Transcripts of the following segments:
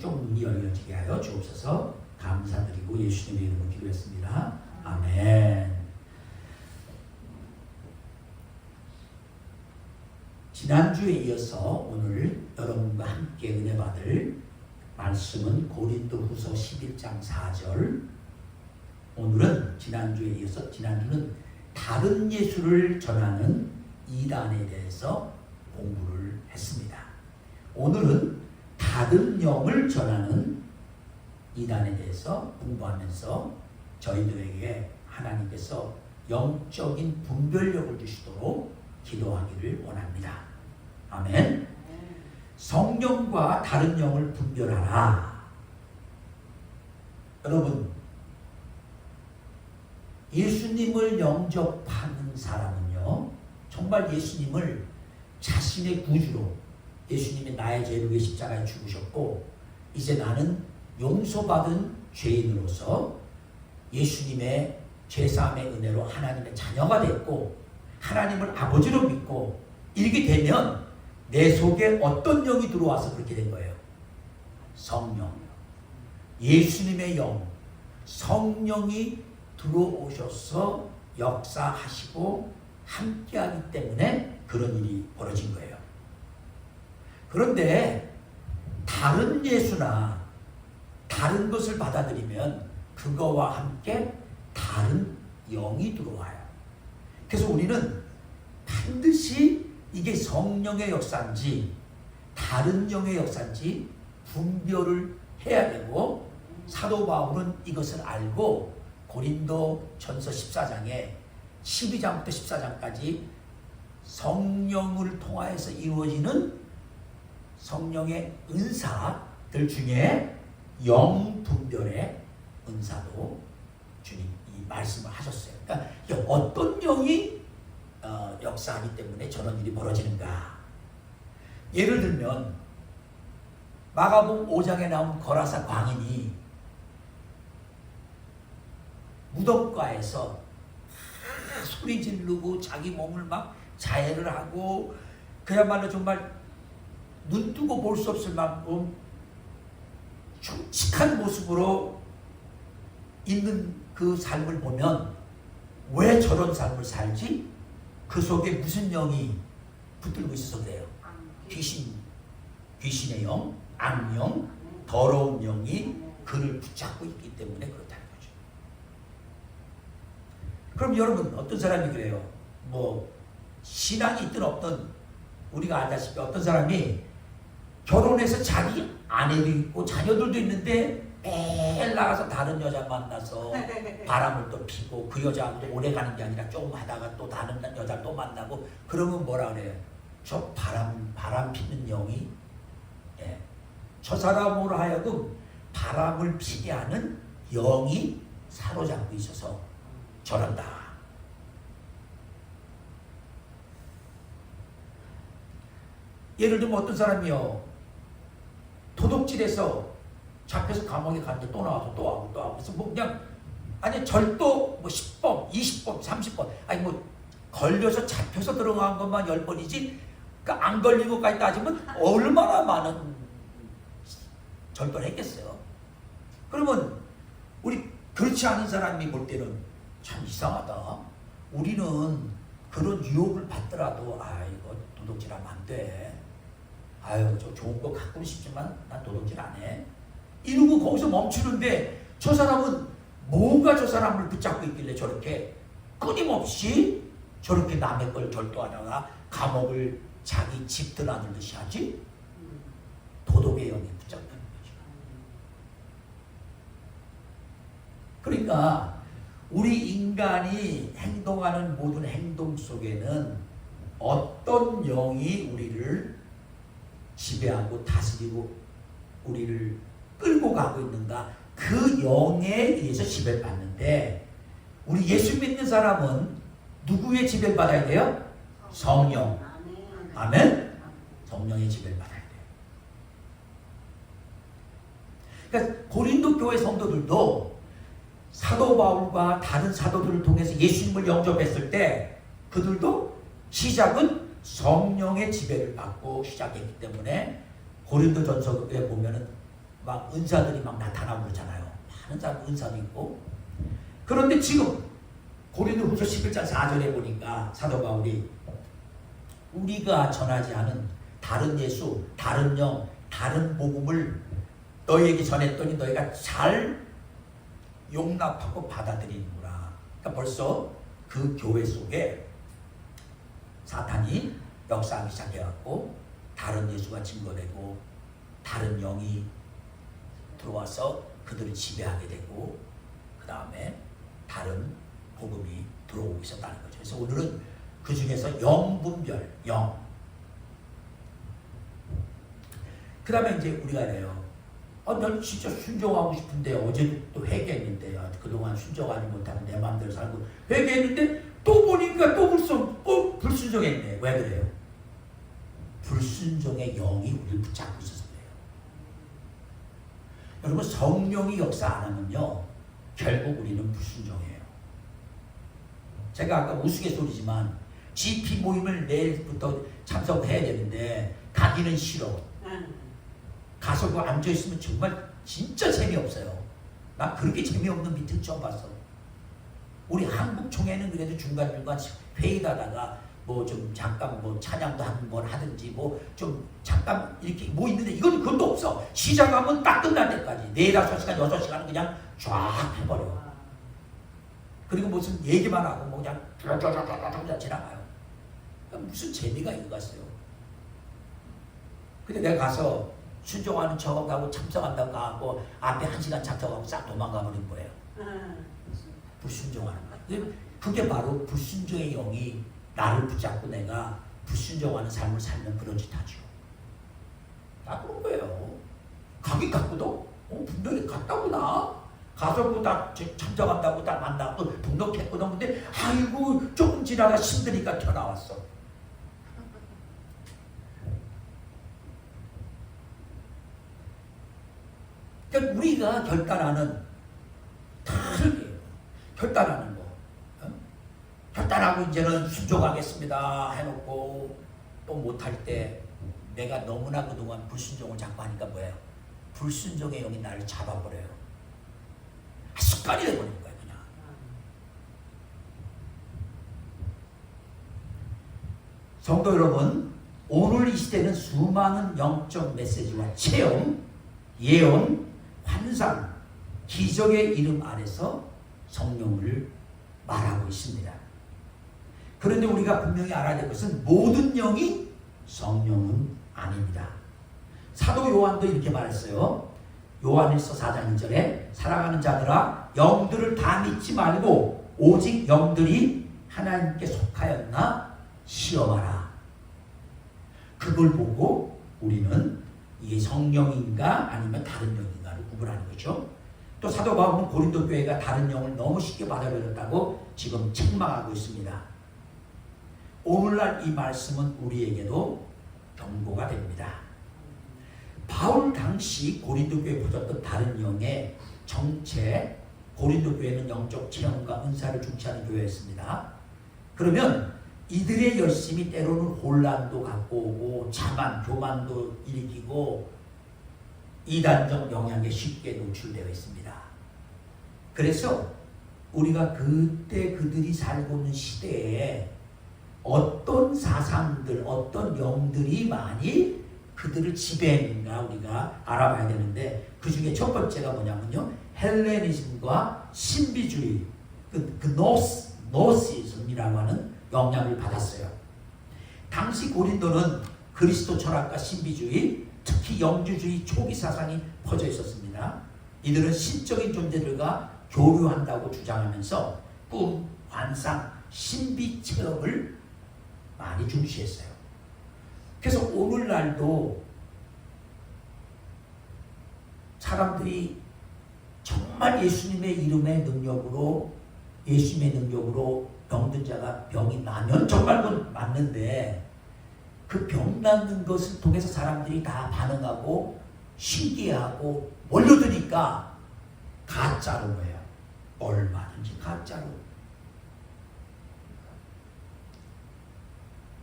좀 문이 열려지게 하여 주옵소서. 감사드리고 예수님의 이름으로 기도했습니다. 아멘. 지난주에 이어서 오늘 여러분과 함께 은혜 받을 말씀은 고린도후서 11장 4절. 오늘은 지난주에 이어서 지난주는 다른 예수를 전하는 이단에 대해서 공부를 했습니다. 오늘은 다른 영을 전하는 이단에 대해서 공부하면서 저희들에게 하나님께서 영적인 분별력을 주시도록 기도하기를 원합니다. 아멘. 성령과 다른 영을 분별하라. 여러분, 예수님을 영접하는 사람은요, 정말 예수님을 자신의 구주로, 예수님이 나의 죄를 위해 십자가에 죽으셨고 이제 나는 용서받은 죄인으로서 예수님의 죄사함의 은혜로 하나님의 자녀가 됐고 하나님을 아버지로 믿고 이렇게 되면 내 속에 어떤 영이 들어와서 그렇게 된 거예요? 성령, 예수님의 영, 성령이 들어오셔서 역사하시고 함께하기 때문에 그런 일이 벌어진 거예요. 그런데 다른 예수나 다른 것을 받아들이면 그거와 함께 다른 영이 들어와요. 그래서 우리는 반드시 이게 성령의 역사인지 다른 영의 역사인지 분별을 해야 되고, 사도 바울은 이것을 알고 고린도 전서 14장에 12장부터 14장까지 성령을 통하여서 이루어지는 성령의 은사들 중에 영분별의 은사도 주님이 말씀을 하셨어요. 그러니까 어떤 영이 역사하기 때문에 저런 일이 벌어지는가. 예를 들면 마가복음 5장에 나온 거라사 광인이 무덤가에서 소리 지르고 자기 몸을 막 자해를 하고 그야말로 정말 눈 뜨고 볼 수 없을 만큼 흉측한 모습으로 있는 그 삶을 보면 왜 저런 삶을 살지? 그 속에 무슨 영이 붙들고 있어서 그래요? 귀신의 영, 악령, 더러운 영이 그를 붙잡고 있기 때문에 그렇다는 거죠. 그럼 여러분, 어떤 사람이 그래요? 뭐 신앙이 있든 없든 우리가 알다시피 어떤 사람이 결혼해서 자기 아내도 있고 자녀들도 있는데 매일 나가서 다른 여자 만나서 바람을 또 피고 그 여자하고도 오래 가는 게 아니라 조금 하다가 또 다른 여자 또 만나고, 그러면 뭐라 그래요? 저 바람 피는 영이, 저 사람으로 하여금 바람을 피게 하는 영이 사로잡고 있어서 저런다. 예를 들면 어떤 사람이요, 도둑질해서 잡혀서 감옥에 갔는데 또 나와서 또 하고 또 하고, 그래서 뭐 그냥 아니 절도 뭐 10번, 20번, 30번, 아니 뭐 걸려서 잡혀서 들어간 것만 10번이지, 그러니까 안 걸린 것까지 따지면 얼마나 많은 절도를 했겠어요. 그러면 우리 그렇지 않은 사람이 볼 때는 참 이상하다. 우리는 그런 유혹을 받더라도 이거 도둑질하면 안 돼. 아유, 저 좋은 거 갖고 싶지만 난 도둑질 안 해. 이러고 거기서 멈추는데 저 사람은 뭐가 저 사람을 붙잡고 있길래 저렇게 끊임없이 저렇게 남의 걸 절도하다가 감옥을 자기 집 드나들듯이 하지? 도덕의 영이 붙잡다는 거죠. 그러니까 우리 인간이 행동하는 모든 행동 속에는 어떤 영이 우리를 지배하고 다스리고 우리를 끌고 가고 있는가, 그 영에 의해서 지배를 받는데, 우리 예수 믿는 사람은 누구의 지배를 받아야 돼요? 성령. 아멘? 성령의 지배를 받아야 돼요. 그러니까 고린도 교회 성도들도 사도 바울과 다른 사도들을 통해서 예수님을 영접했을 때 그들도 시작은 성령의 지배를 받고 시작했기 때문에 고린도 전서에 보면은 막 은사들이 막 나타나고 그러잖아요. 많은 사람 은사도 있고. 그런데 지금 고린도후서 11장 4절에 보니까 사도 바울이 우리가 전하지 않은 다른 예수, 다른 영, 다른 복음을 너희에게 전했더니 너희가 잘 용납하고 받아들이는구나. 그러니까 벌써 그 교회 속에 사탄이 역사하기 시작해갖고 다른 예수가 증거되고 다른 영이 들어와서 그들을 지배하게 되고 그 다음에 다른 복음이 들어오고 있었다는 거죠. 그래서 오늘은 그 중에서 영분별, 영. 그 다음에 이제 우리가 이래요. 난 진짜 순종하고 싶은데 어제 또 회개했는데 그동안 순종하지 못하고 내 마음대로 살고 회개했는데 또 보니까 또 불순종했네. 왜 그래요? 불순종의 영이 우리를 붙잡고 있어서 그래요. 여러분 성령이 역사 안 하면요 결국 우리는 불순종해요. 제가 아까 우스갯소리지만 GP 모임을 내일부터 참석해야 되는데 가기는 싫어. 가서 그 앉아있으면 정말 진짜 재미없어요. 나 그렇게 재미없는 미팅 처음 봤어. 우리 한국 총회는 그래도 중간중간 회의하다가 뭐 좀 잠깐 뭐 찬양도 한 번 하든지 뭐 좀 잠깐 이렇게 뭐 있는데 이건 그것도 없어. 시작하면 딱 끝날 때까지 4-5시간 6시간은 그냥 쫙 해버려. 그리고 무슨 얘기만 하고 뭐 그냥 쫙쫙쫙쫙 지나가요. 무슨 재미가 있는 것 같아요. 근데 내가 가서 순종하는 척하고 참석한다고 하고 앞에 1시간 참석하고 싹 도망가 버린 거예요. 불순종하는 거예요. 그게 바로 불순종의 영이 나를 붙잡고 내가 불순종하는 삶을 살면 그런 짓 하죠. 다 그런 거예요. 가긴 갔거든. 분명히 갔다구나. 가서 딱 참석한다고 딱 만나고 등록했거든. 근데 아이고 조금 지나가 힘드니까 튀어나왔어. 그러니까 우리가 결단하는 다르게 결단하는 거. 결단하고 이제는 순종하겠습니다 해놓고 또 못할 때 내가 너무나 그동안 불순종을 자꾸 하니까 뭐예요? 불순종의 영이 나를 잡아버려요. 습관이 돼버리는 거예요 그냥. 성도 여러분, 오늘 이 시대는 수많은 영적 메시지와 체험, 예언, 환상, 기적의 이름 아래서 성령을 말하고 있습니다. 그런데 우리가 분명히 알아야 될 것은 모든 영이 성령은 아닙니다. 사도 요한도 이렇게 말했어요. 요한일서 4장 1절에 사랑하는 자들아 영들을 다 믿지 말고 오직 영들이 하나님께 속하였나 시험하라. 그걸 보고 우리는 이게 성령인가 아니면 다른 영인가를 구분하는 거죠. 또 사도 바울은 고린도 교회가 다른 영을 너무 쉽게 받아들였다고 지금 책망하고 있습니다. 오늘날 이 말씀은 우리에게도 경고가 됩니다. 바울 당시 고린도 교회에 퍼졌던 다른 영의 정체, 고린도 교회는 영적 체험과 은사를 중시하는 교회였습니다. 그러면 이들의 열심이 때로는 혼란도 갖고 오고 자만, 교만도 일으키고 이단적 영향에 쉽게 노출되어 있습니다. 그래서 우리가 그때 그들이 살고 있는 시대에 어떤 사상들, 어떤 영들이 많이 그들을 지배했는가 우리가 알아봐야 되는데 그 중에 첫 번째가 뭐냐면요. 헬레니즘과 신비주의, 그 노시즘이라고 하는 영향을 받았어요. 당시 고린도는 그리스도 철학과 신비주의, 특히 영주주의 초기 사상이 퍼져 있었습니다. 이들은 신적인 존재들과 교류한다고 주장하면서 꿈, 환상, 신비 체험을 많이 중시했어요. 그래서 오늘날도 사람들이 정말 예수님의 이름의 능력으로 예수님의 능력으로 병든 자가 병이 나면 정말 그건 맞는데 그 병 낫는 것을 통해서 사람들이 다 반응하고 신기해하고 몰려드니까 가짜로 거예요. 얼마든지 가짜로.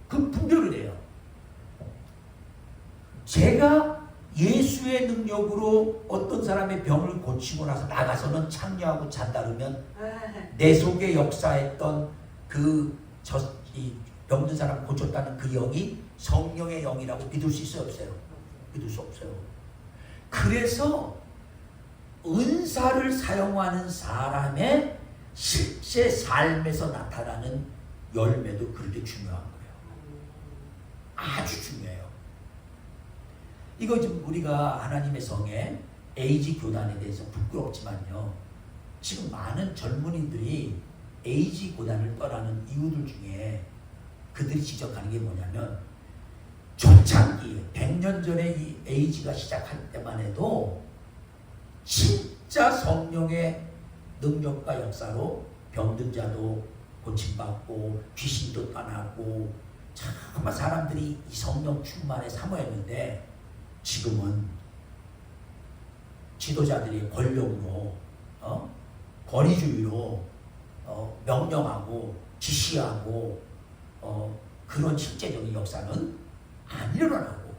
그 분별을 해요. 제가 예수의 능력으로 어떤 사람의 병을 고치고 나서 나가서는 창녀하고 잔다르면 내 속에 역사했던 이 병든 사람 고쳤다는 그 영이 성령의 영이라고 믿을 수 있어요, 없어요? 믿을 수 없어요. 그래서 은사를 사용하는 사람의 실제 삶에서 나타나는 열매도 그렇게 중요한 거예요. 아주 중요해요. 이거 지금 우리가 하나님의 성에 에이지 교단에 대해서 부끄럽지만요, 지금 많은 젊은이들이 에이지 교단을 떠나는 이유들 중에 그들이 지적하는 게 뭐냐면, 초창기 100년 전에 이 에이지가 시작할 때만 해도 진짜 성령의 능력과 역사로 병든 자도 고침받고 귀신도 떠나고 정말 사람들이 이 성령 충만에 사모했는데, 지금은 지도자들이 권력으로 권위주의로 명령하고 지시하고 그런 실제적인 역사는 안 일어나고,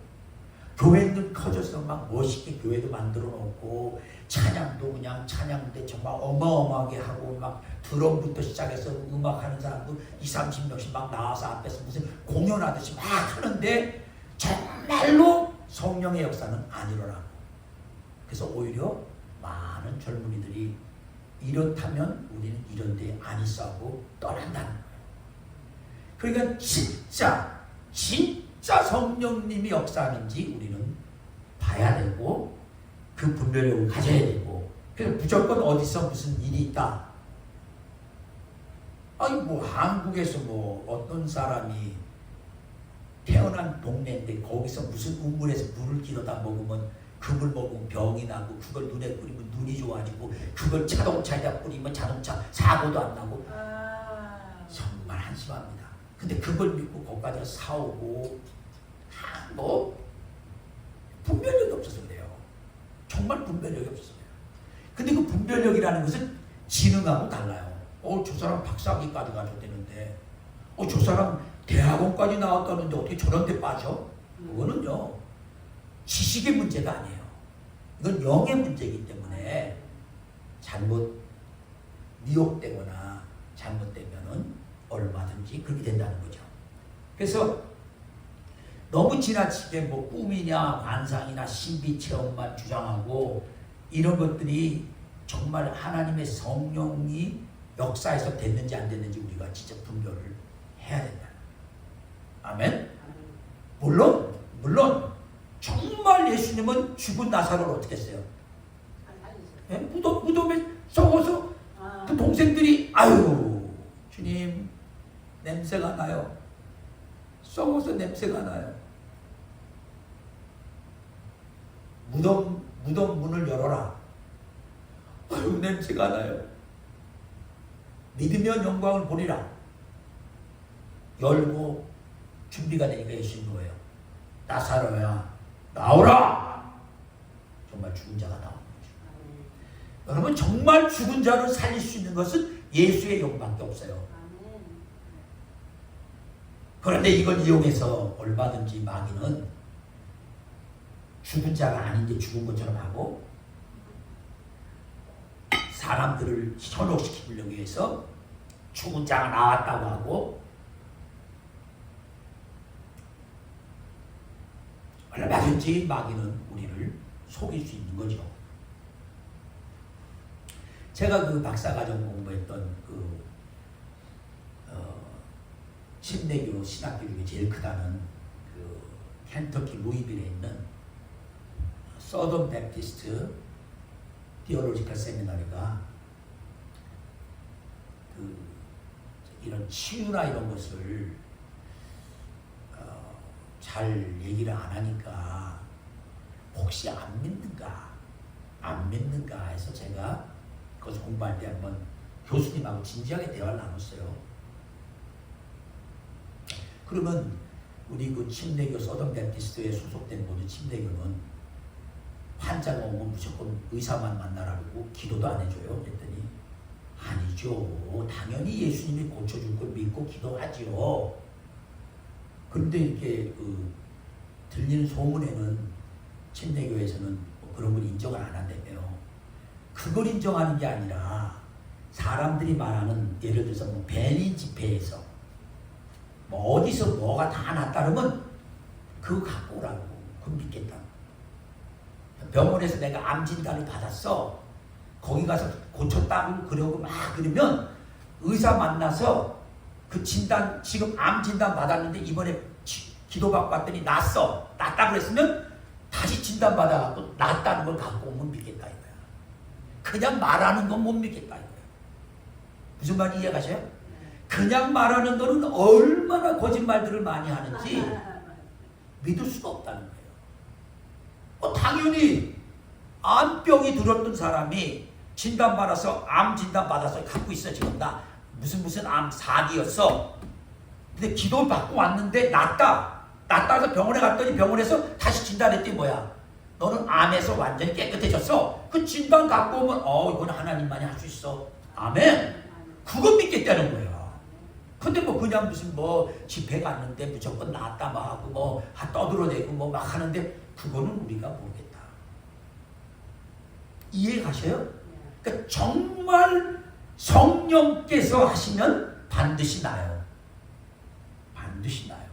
교회들 커져서 막 멋있게 교회도 만들어 놓고 찬양도 그냥 찬양인데 정말 어마어마하게 하고 막 드럼부터 시작해서 음악하는 사람도 20-30명씩 막 나와서 앞에서 무슨 공연하듯이 막 하는데 정말로 성령의 역사는 안 일어나고, 그래서 오히려 많은 젊은이들이 이렇다면 우리는 이런 데에 안 있어 하고 떠난다는 거예요. 그러니까 진짜 성령님이 역사하는지 우리는 봐야 되고 그 분별력을 가져야 되고, 그래서 무조건 어디서 무슨 일이 있다, 아니 뭐 한국에서 뭐 어떤 사람이 태어난 동네인데 거기서 무슨 우물에서 물을 길어다 먹으면 그 물 먹으면 병이 나고, 그걸 눈에 뿌리면 눈이 좋아지고, 그걸 자동차에다 뿌리면 자동차 사고도 안 나고, 정말 한심합니다. 근데 그걸 믿고 거기까지 사오고 뭐 분별력이 없어서 그래요. 정말 분별력이 없어요. 근데 그 분별력이라는 것은 지능하고 달라요. 저 사람 박사학위까지 가져야 되는데, 저 사람 대학원까지 나왔다는데 어떻게 저런 데 빠져? 그거는요, 지식의 문제가 아니에요. 이건 영의 문제이기 때문에 잘못 미혹되거나 잘못되면은 얼마든지 그렇게 된다는 거죠. 그래서 너무 지나치게 뭐 꿈이냐 환상이나 신비 체험만 주장하고 이런 것들이 정말 하나님의 성령이 역사에서 됐는지 안 됐는지 우리가 진짜 분별을 해야 된다. 아멘? 물론 정말 예수님은 죽은 나사로를 어떻게 했어요? 네? 무덤에 썩어서 그 동생들이 아유 주님 냄새가 나요. 썩어서 냄새가 나요. 무덤 문을 열어라. 아유 냄새가 나요. 믿으면 영광을 보리라. 열고 준비가 되니까 예수님 거예요. 나사로야 나오라. 정말 죽은 자가 나오는 거죠. 여러분 정말 죽은 자를 살릴 수 있는 것은 예수의 영밖에 없어요. 그런데 이걸 이용해서 얼마든지 마귀는 죽은 자가 아닌데 죽은 것처럼 하고 사람들을 현혹시키려고 해서 죽은 자가 나왔다고 하고 얼마든지 마귀는 우리를 속일 수 있는 거죠. 제가 그 박사과정 공부했던 침례교 신학교 중에 제일 크다는 그 켄터키 루이빌에 있는 서던 베프티스트 디올로지컬 세미나리가 이런 치유나 이런 것을 잘 얘기를 안 하니까 혹시 안 믿는가 해서 제가 거기서 공부할 때 한번 교수님하고 진지하게 대화를 나눴어요. 그러면 우리 그 침례교 서던 베프티스트에 소속된 모든 침례교는 환자가 오면 무조건 의사만 만나라고 기도도 안 해줘요? 그랬더니 아니죠. 당연히 예수님이 고쳐줄 걸 믿고 기도하지요. 그런데 이렇게 들리는 소문에는 침례교회에서는 뭐 그런 걸 인정을 안 한다며요. 그걸 인정하는 게 아니라 사람들이 말하는 예를 들어서 뭐 베닌 집회에서 뭐 어디서 뭐가 다 났다면 그거 갖고 오라고. 그건 믿겠다. 병원에서 내가 암 진단을 받았어. 거기 가서 고쳤다고 그러고 막 그러면 의사 만나서 그 진단 지금 암 진단 받았는데 이번에 기도받고 왔더니 낫다고 그랬으면 다시 진단 받아갖고 낫다는 걸 갖고 오면 믿겠다 이거야. 그냥 말하는 건 못 믿겠다 이거야. 무슨 말인지 이해가세요? 그냥 말하는 거는 얼마나 거짓말들을 많이 하는지 믿을 수가 없다는 거예요. 당연히 암병이 들었던 사람이 진단받아서 암 진단받아서 갖고 있어. 지금 나 무슨 암 4기였어. 근데 기도를 받고 왔는데 낫다서 병원에 갔더니 병원에서 다시 진단했더니 뭐야? 너는 암에서 완전히 깨끗해졌어. 그 진단 갖고 오면 이건 하나님만이 할 수 있어. 아멘. 그거 믿겠다는 거야. 근데 뭐 그냥 무슨 뭐 집회 갔는데 무조건 낫다 막 하고 뭐 떠들어대고 뭐 막 하는데 그거는 우리가 모르겠다. 이해 가셔요? 그러니까 정말 성령께서 하시면 반드시 나요. 반드시 나요.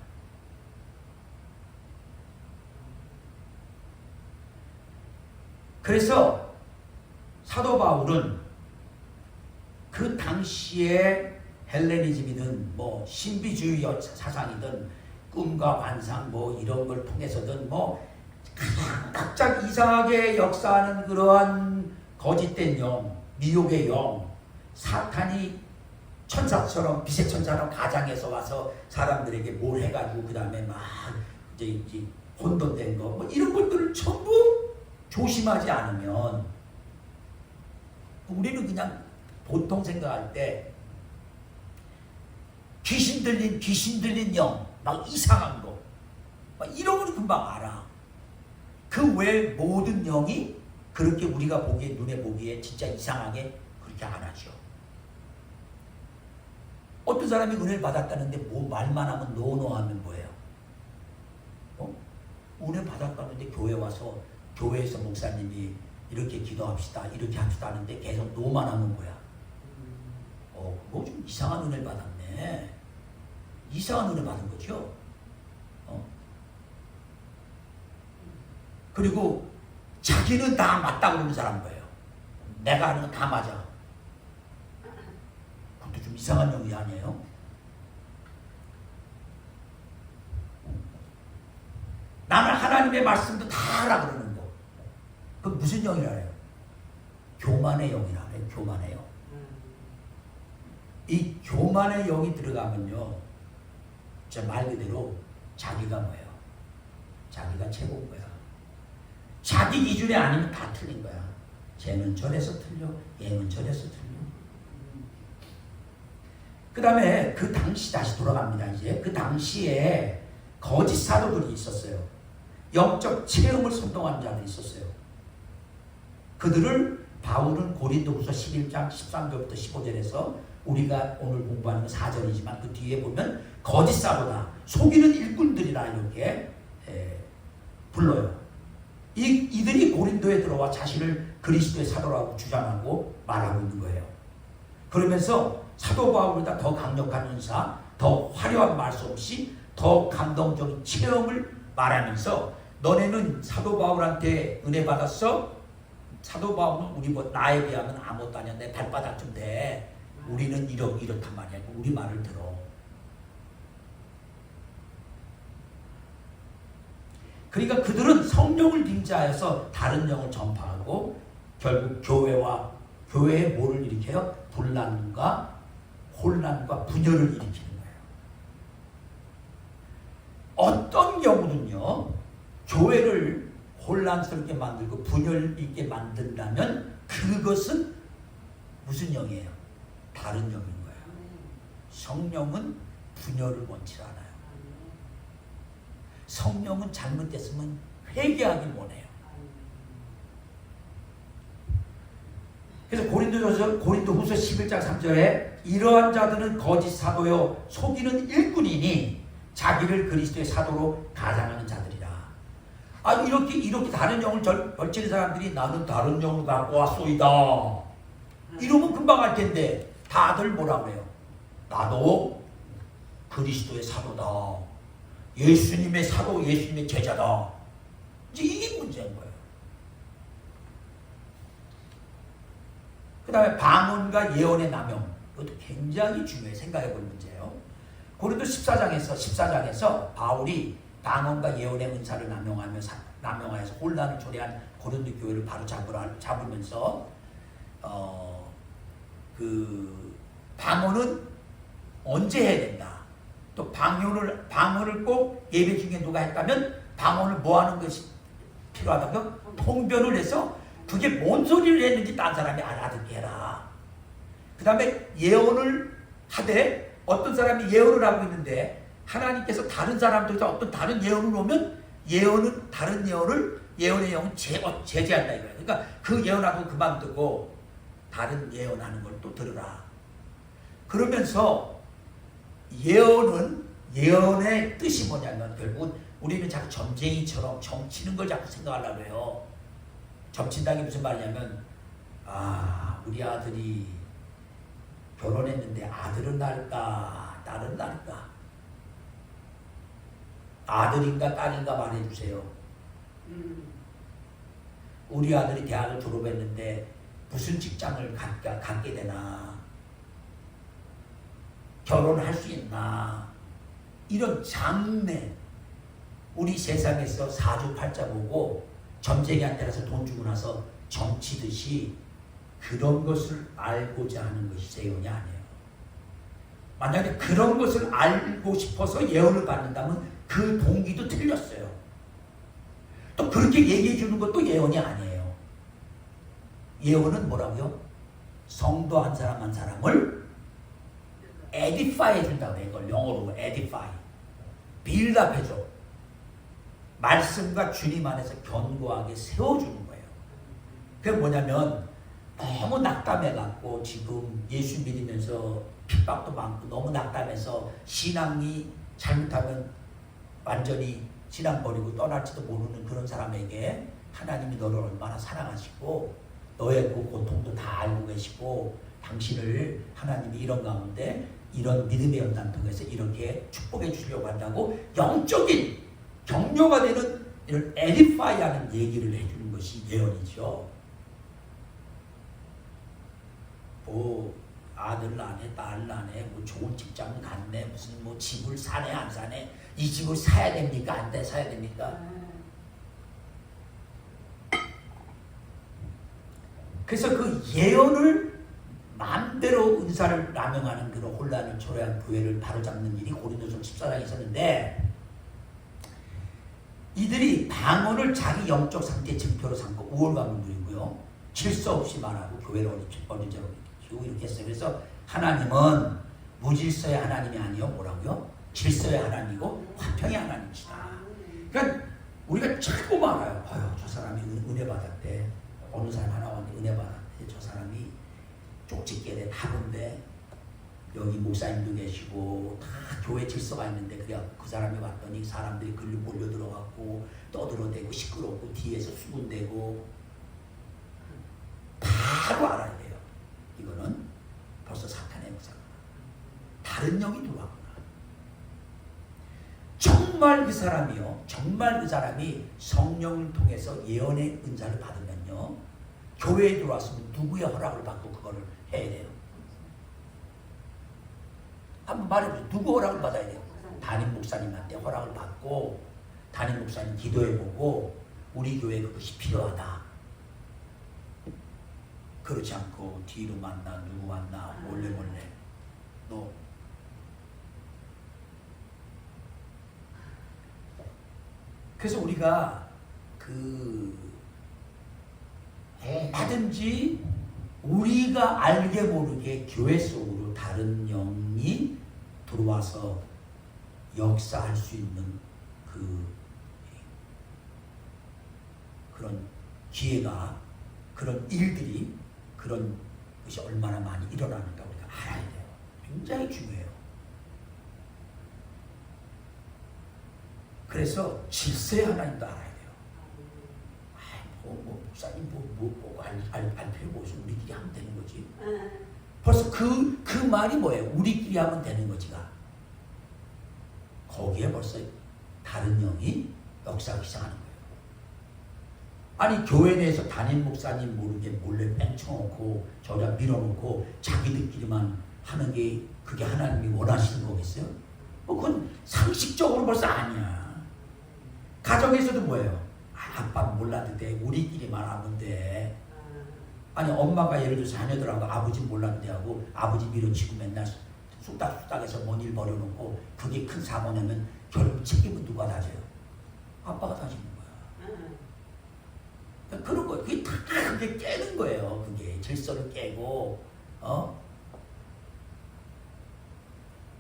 그래서 사도 바울은 그 당시에 헬레니즘이든 뭐 신비주의 사상이든 꿈과 환상 뭐 이런 걸 통해서든 뭐 각각 이상하게 역사하는 그러한 거짓된 영, 미혹의 영, 사탄이 천사처럼 빛의 천사처럼 가장해서 와서 사람들에게 뭘 해가지고 그 다음에 막 이제 혼돈된 거 뭐 이런 것들을 전부 조심하지 않으면 우리는 그냥 보통 생각할 때 귀신 들린 영, 막 이상한 거, 막 이런 걸 금방 알아. 그 외 모든 영이 그렇게 우리가 보기에 눈에 보기에 진짜 이상하게 그렇게 안 하죠. 어떤 사람이 은혜를 받았다는데 뭐 말만 하면 노노하면 뭐예요? 은혜 받았다는데 교회 와서 교회에서 목사님이 이렇게 기도합시다 이렇게 합시다 하는데 계속 노만 하면 뭐야? 뭐 좀 이상한 은혜를 받았네. 이상한 은혜 받은 거죠. 그리고 자기는 다 맞다고 그러는 사람 거예요. 내가 하는 건 다 맞아. 그것도 좀 이상한 영이 아니에요? 나는 하나님의 말씀도 다 알아 그러는 거. 그 무슨 영이라 해요? 교만의 영이라 해요. 교만의 영. 이 교만의 영이 들어가면요, 진짜 말 그대로 자기가 뭐예요? 자기가 최고인 거야. 자기 기준이 아니면 다 틀린 거야. 쟤는 저래서 틀려, 얘는 저래서 틀려. 그 다음에 그 당시 다시 돌아갑니다. 이제 그 당시에 거짓 사도들이 있었어요. 영적 체험을 선동하는 자들이 있었어요. 그들을 바울은 고린도후서 11장 13절부터 15절에서 우리가 오늘 공부하는 건 4절이지만 그 뒤에 보면 거짓 사도다, 속이는 일꾼들이라 이렇게 불러요. 이들이 고린도에 들어와 자신을 그리스도의 사도라고 주장하고 말하고 있는 거예요. 그러면서 사도 바울보다 더 강력한 은사, 더 화려한 말솜씨, 더 감동적인 체험을 말하면서 너네는 사도 바울한테 은혜 받았어? 사도 바울은 우리 나에 비하면 아무것도 아니야. 내 발바닥 좀 돼. 우리는 이렇단 말이야. 우리 말을 들어. 그러니까 그들은 성령을 빙자해서 다른 영을 전파하고 결국 교회에 뭐를 일으켜요? 분란과 혼란과 분열을 일으키는 거예요. 어떤 경우는요, 교회를 혼란스럽게 만들고 분열 있게 만든다면 그것은 무슨 영이에요? 다른 영인 거예요. 성령은 분열을 원치 않아요. 성령은 잘못됐으면 회개하길 원해요. 그래서 고린도후서 11장 3절에 이러한 자들은 거짓 사도요 속이는 일꾼이니 자기를 그리스도의 사도로 가장하는 자들이라. 아니 이렇게 다른 영을 벌치는 사람들이 나는 다른 영을 갖고 왔소이다. 이러면 금방 알 텐데 다들 뭐라 그래요? 나도 그리스도의 사도다. 예수님의 사도, 예수님의 제자다. 이제 이게 문제인 거예요. 그 다음에 방언과 예언의 남용. 이것도 굉장히 중요해. 생각해 볼 문제예요. 고린도 14장에서 바울이 방언과 예언의 은사를 남용하여서 혼란을 초래한 고린도 교회를 바로 잡으면서 그 방언은 언제 해야 된다. 또 방언을 꼭 예배 중에 누가 했다면 방언을 뭐 하는 것이 필요하다고 통변을 해서 그게 뭔 소리를 했는지 딴 사람이 알아듣게 해라. 그 다음에 예언을 하되 어떤 사람이 예언을 하고 있는데 하나님께서 다른 사람들에서 어떤 다른 예언을 오면 예언은 다른 예언의 영은 제재한다 이거예요. 그러니까 그 예언하고 그만두고 다른 예언하는 걸 또 들으라. 그러면서 예언의 뜻이 뭐냐면 결국은 우리는 자꾸 점쟁이처럼 점치는 걸 자꾸 생각하려고 해요. 점친다는 게 무슨 말이냐면 우리 아들이 결혼했는데 아들은 날까 딸은 날까 아들인가 딸인가 말해주세요. 우리 아들이 대학을 졸업했는데 무슨 직장을 갖게 되나 결혼할 수 있나 이런 장래 우리 세상에서 사주팔자 보고 점쟁이한테 돈 주고 나서 점치듯이 그런 것을 알고자 하는 것이 예언이 아니에요. 만약에 그런 것을 알고 싶어서 예언을 받는다면 그 동기도 틀렸어요. 또 그렇게 얘기해 주는 것도 예언이 아니에요. 예언은 뭐라고요? 성도 한 사람 한 사람을 edify 해준다고 해요. 이걸 영어로 edify. 빌드업해줘. 말씀과 주님 안에서 견고하게 세워주는 거예요. 그게 뭐냐면 너무 낙담해갖고 지금 예수 믿으면서 핍박도 많고 너무 낙담해서 신앙이 잘못하면 완전히 신앙 버리고 떠날지도 모르는 그런 사람에게 하나님이 너를 얼마나 사랑하시고 너의 그 고통도 다 알고 계시고 당신을 하나님이 이런 가운데 이런 믿음의 연단 통해서 이렇게 축복해 주시려고 한다고 영적인 격려가 되는 이런 에디파이하는 얘기를 해주는 것이 예언이죠. 뭐 아들 낳네, 딸 낳네, 뭐 좋은 직장을 갔네, 무슨 뭐 집을 사네 안 사네, 이 집을 사야 됩니까 안 돼 사야 됩니까? 그래서 그 예언을 마음대로 은사를 남용하는 그런 혼란을 초래한 교회를 바로잡는 일이 고린도서 14장에 있었는데 이들이 방언을 자기 영적 상태의 증표로 삼고 우월감을 누리고요. 질서 없이 말하고 교회를 어린저로 키우고 이렇게 했어요. 그래서 하나님은 무질서의 하나님이 아니요 뭐라고요? 질서의 하나님이고 화평의 하나님이시다. 그러니까 우리가 자꾸 말아요. 저 사람이 은혜 받았대. 어느 사람 하나 왔는데 은혜 받았대. 저 사람이 쪽집게에 하던데 여기 목사님도 계시고 다 교회 질서가 있는데 그냥 그 사람이 왔더니 사람들이 글로 몰려 들어갔고 떠들어대고 시끄럽고 뒤에서 수군대고 바로 알아야 돼요. 이거는 벌써 사탄의 역사구나. 다른 영이 들어왔구나. 정말 그 사람이 성령을 통해서 예언의 은사를 받으면요 교회에 들어왔으면 누구의 허락을 받고 그거를 해야 돼요? 한번 말해보세요. 누구 허락을 받아야 돼요? 담임 목사님한테 허락을 받고 담임 목사님 기도해보고 우리 교회에 그것이 필요하다. 그렇지 않고 뒤로 만나 누구 만나 몰래 너 그래서 우리가 얼마든지 우리가 알게 모르게 교회 속으로 다른 영이 들어와서 역사할 수 있는 그런 기회가 그런 일들이 그런 것이 얼마나 많이 일어나는가 우리가 알아야 돼요. 굉장히 중요해요. 그래서 질서의 하나님도 알아야 돼요. 목사님 알 필요 없어. 우리끼리 하면 되는 거지. 벌써 그 말이 뭐예요? 우리끼리 하면 되는 거지가. 거기에 벌써 다른 영이 역사하기 시작하는 거예요. 아니 교회 내에서 담임 목사님 모르게 몰래 뺑쳐놓고 저자 밀어놓고 자기들끼리만 하는 게 그게 하나님이 원하시는 거겠어요? 그건 상식적으로 벌써 아니야. 가정에서도 뭐예요? 아빠 몰라도 돼. 우리끼리만 하면 돼. 아니 엄마가 예를 들어서 자녀들하고 아버지 몰라도 돼 하고 아버지 밀어치고 맨날 쑥닥쑥닥해서 뭔 일 벌여놓고 그게 큰 사고 내면 결국 책임은 누가 다져요? 아빠가 다지는 거야. 그러니까 그런 거 그게 다 그게 깨는 거예요. 그게 질서를 깨고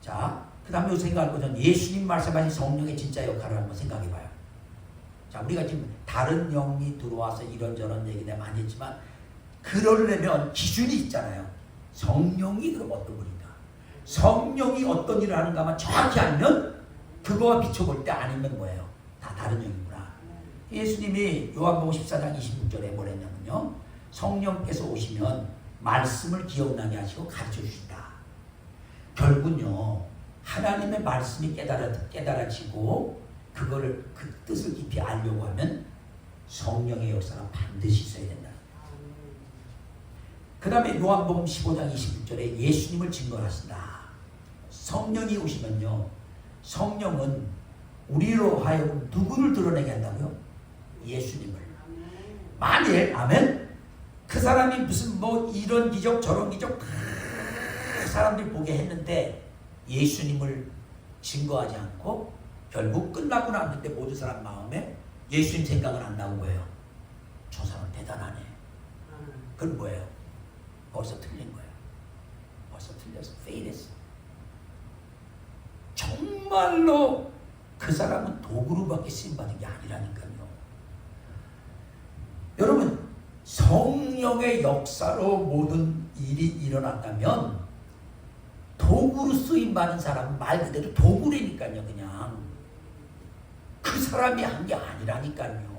자, 그 다음에 요 생각할 것은 예수님 말씀하신 성령의 진짜 역할을 한번 생각해봐요. 자, 우리가 지금 다른 영이 들어와서 이런저런 얘기 내가 많이 했지만 그러려면 기준이 있잖아요. 성령이 그럼 어떤 분인가? 성령이 어떤 일을 하는가만 정확히 알면 그거와 비춰볼 때 아니면 뭐예요? 다 다른 영이구나. 예수님이 요한복음 14장 26절에 뭐랬냐면요. 성령께서 오시면 말씀을 기억나게 하시고 가르쳐 주신다. 결국은요. 하나님의 말씀이 깨달아지고 그거를 그 뜻을 깊이 알려고 하면 성령의 역사가 반드시 있어야 된다. 그 다음에 요한복음 15장 26절에 예수님을 증거하신다. 성령이 오시면요. 성령은 우리로 하여금 누구를 드러내게 한다고요? 예수님을. 만일 아멘. 그 사람이 무슨 뭐 이런 기적 저런 기적 다 사람들이 보게 했는데 예수님을 증거하지 않고 결국 끝나고 났는데 모든 사람 마음에 예수님 생각은 안 나온 거예요. 저 사람 대단하네. 그건 뭐예요? 벌써 틀린 거예요. 벌써 틀려서 페일했어. 정말로 그 사람은 도구로밖에 쓰임받은 게 아니라니까요. 여러분 성령의 역사로 모든 일이 일어났다면 도구로 쓰임받은 사람은 말 그대로 도구라니까요. 그냥 그 사람이 한 게 아니라니까요.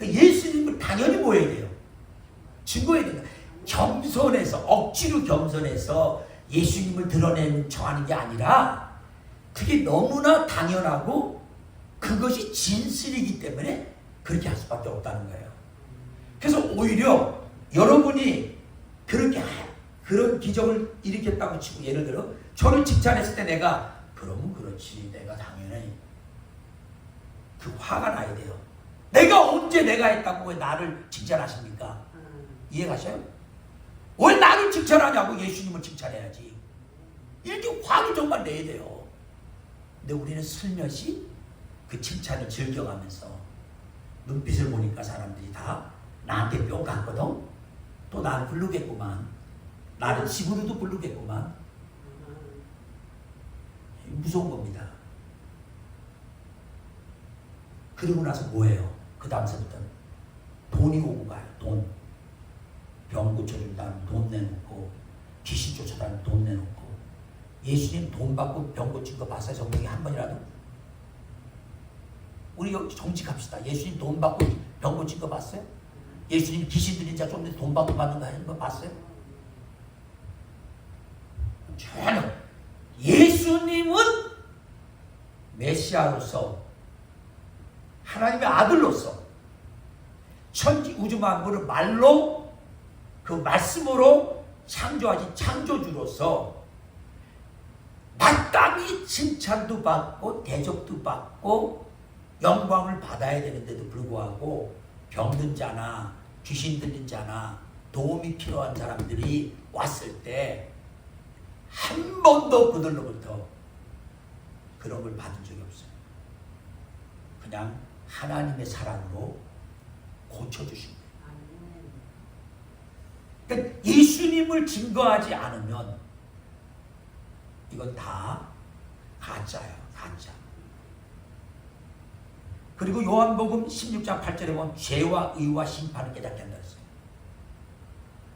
예수님을 당연히 뭐 해야 돼요? 증거해야 된다. 겸손해서 억지로 겸손해서 예수님을 드러내는 척하는 게 아니라 그게 너무나 당연하고 그것이 진실이기 때문에 그렇게 할 수밖에 없다는 거예요. 그래서 오히려 여러분이 그렇게 그런 기적을 일으켰다고 치고 예를 들어 저를 칭찬했을 때 내가 그러면 그렇지 내가 당연히 그 화가 나야 돼요. 내가 언제 내가 했다고 왜 나를 칭찬하십니까? 이해가셔요? 왜 나를 칭찬하냐고 예수님을 칭찬해야지. 이렇게 화를 정말 내야 돼요. 근데 우리는 슬며시 그 칭찬을 즐겨가면서 눈빛을 보니까 사람들이 다 나한테 뿅 갔거든. 또 나를 부르겠구만. 나는 집으로도 부르겠구만. 무서운 겁니다. 그러고 나서 뭐예요? 그 다음서부터는 돈이 오고 가요. 돈. 병 고쳐준다는 돈 내놓고 귀신 쫓아다니는 돈 내놓고 예수님 돈 받고 병 고친 거 봤어요? 성경에 한 번이라도? 우리 여기 정직합시다. 예수님 돈 받고 병 고친 거 봤어요? 예수님 귀신 들린 자 좀 돈 받고 받는 거 하는 거 봤어요? 전혀. 예수님은 메시아로서 하나님의 아들로서 천지 우주 만물을 말로 그 말씀으로 창조하신 창조주로서 마땅히 칭찬도 받고 대접도 받고 영광을 받아야 되는데도 불구하고 병든 자나 귀신 들린 자나 도움이 필요한 사람들이 왔을 때 한 번도 그들로부터 그런 걸 받은 적이 없어요. 그냥 하나님의 사랑으로 고쳐주신 거예요. 그러니까 예수님을 증거하지 않으면 이건 다 가짜예요. 가짜. 그리고 요한복음 16장 8절에 보면 죄와 의와 심판을 깨닫게 한다 했어요.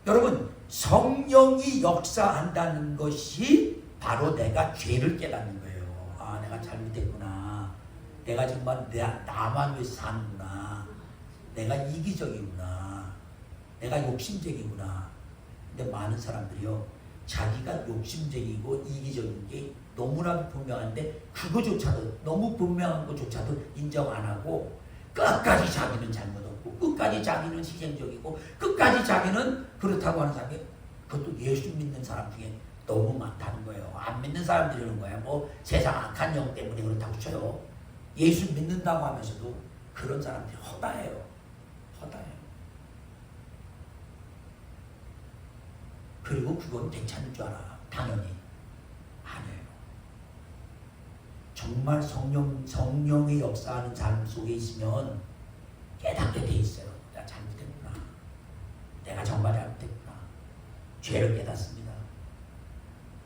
여러분 성령이 역사한다는 것이 바로 내가 죄를 깨닫는 거예요. 아 내가 잘못했구나. 내가 정말 나만 위해서 사는구나. 내가 이기적이구나. 내가 욕심쟁이구나. 근데 많은 사람들이요, 자기가 욕심쟁이고 이기적인 게 너무나 분명한데 그거조차도, 너무 분명한 것조차도 인정 안 하고 끝까지 자기는 잘못 없고 끝까지 자기는 희생적이고 끝까지 자기는 그렇다고 하는 사람이, 그것도 예수 믿는 사람 중에 너무 많다는 거예요. 안 믿는 사람들이는 거야. 뭐 세상 악한 영 때문에 그렇다고 쳐요. 예수 믿는다고 하면서도 그런 사람들이 허다해요. 허다해요. 그리고 그건 괜찮을 줄 알아. 당연히. 아니에요. 정말 성령의 역사하는 삶 속에 있으면 깨닫게 돼 있어요. 내가 잘못했구나. 내가 정말 잘못했구나. 죄를 깨닫습니다.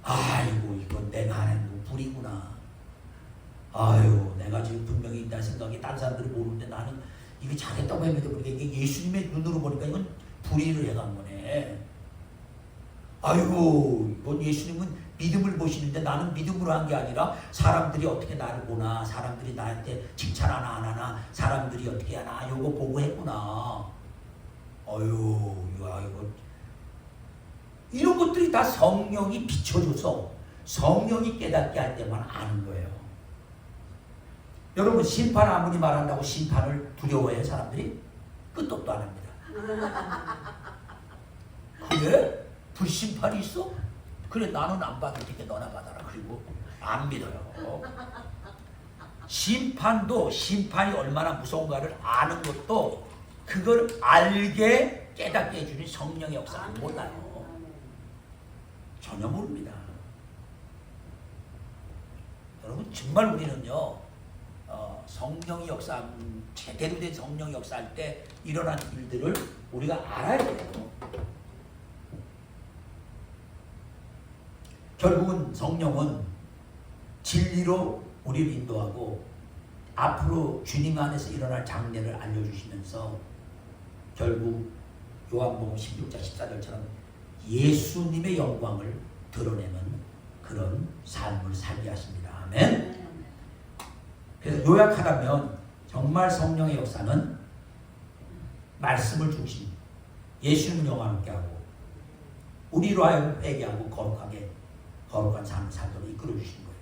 아이고, 이건 내가 하는 불이구나. 아유, 내가 지금 분명히 있다 생각이 딴 사람들이 모르는데 나는 이게 잘했다고 했는데 모르게 이게 예수님의 눈으로 보니까 이건 불의를 해간 거네. 아이고, 이건 예수님은 믿음을 보시는데 나는 믿음으로 한 게 아니라 사람들이 어떻게 나를 보나, 사람들이 나한테 칭찬하나 안 하나, 사람들이 어떻게 하나, 요거 보고 했구나. 아유, 이거 이런 것들이 다 성령이 비춰줘서 성령이 깨닫게 할 때만 아는 거예요. 여러분, 심판 아무리 말한다고 심판을 두려워해요, 사람들이? 끝도 없도 안 합니다. 그래? 불심판이 있어? 그래, 나는 안 받을 테니까 너나 받아라. 그리고 안 믿어요. 심판도, 심판이 얼마나 무서운가를 아는 것도 그걸 알게 깨닫게 해주는 성령의 역사를 몰라요. 전혀 모릅니다. 여러분, 정말 우리는요, 성령의 역사, 제대로 된 성령의 역사할 때 일어난 일들을 우리가 알아야 돼요. 결국은 성령은 진리로 우리를 인도하고 앞으로 주님 안에서 일어날 장례를 알려주시면서 결국 요한복음 16장 14절처럼 예수님의 영광을 드러내는 그런 삶을 살게 하십니다. 아멘. 그래서 요약하라면 정말 성령의 역사는 말씀을 중심, 예수님 영광함께 하고 우리로 하여금 회개하고 거룩한 삶을 살도록 이끌어 주신 거예요.